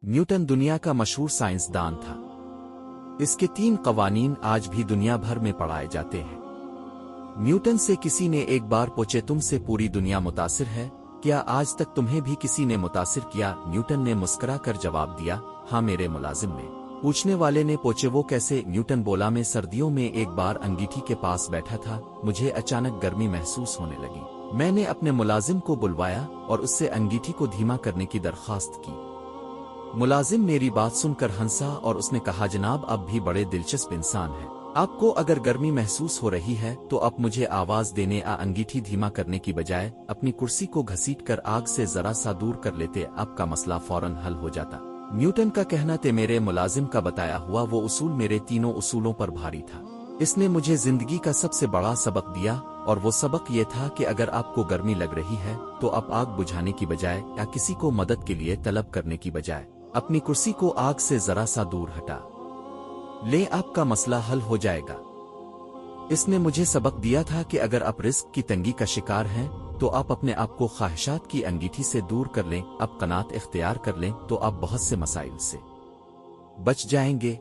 Newton दुनिया का मशहूर साइंसदान था। इसके 3 कवानीन आज भी दुनिया भर में पढ़ाए जाते हैं। न्यूटन से किसी ने एक बार पूछे, तुमसे पूरी दुनिया मुतासिर है, क्या आज तक तुम्हें भी किसी ने मुतासिर किया? न्यूटन ने मुस्कुरा कर जवाब दिया, हाँ मेरे मुलाजिम ने। पूछने वाले ने पूछे, वो कैसे? न्यूटन बोला, मैं सर्दियों में एक बार अंगीठी के पास बैठा था, मुझे अचानक गर्मी महसूस होने लगी। मैंने अपने मुलाजिम को बुलवाया और उससे अंगीठी को धीमा करने की दरख्वास्त की। मुलाजिम मेरी बात सुनकर हंसा और उसने कहा, जनाब आप भी बड़े दिलचस्प इंसान हैं। आपको अगर गर्मी महसूस हो रही है तो आप मुझे आवाज देने अंगीठी धीमा करने की बजाय अपनी कुर्सी को घसीटकर आग से जरा सा दूर कर लेते, आपका मसला फौरन हल हो जाता। न्यूटन का कहना ते मेरे मुलाजिम का बताया हुआ वो उसूल मेरे तीनों उसूलों पर भारी था। इसने मुझे जिंदगी का सबसे बड़ा सबक दिया और वो सबक ये था कि अगर आपको गर्मी लग रही है तो आप आग बुझाने की बजाय या किसी को मदद के लिए तलब करने की बजाय अपनी कुर्सी को आग से जरा सा दूर हटा ले, आपका मसला हल हो जाएगा। इसने मुझे सबक दिया था कि अगर आप रिस्क की तंगी का शिकार हैं तो आप अपने आप को ख्वाहिशात की अंगीठी से दूर कर लें, आप कनात इख्तियार कर लें तो आप बहुत से मसाइल से बच जाएंगे।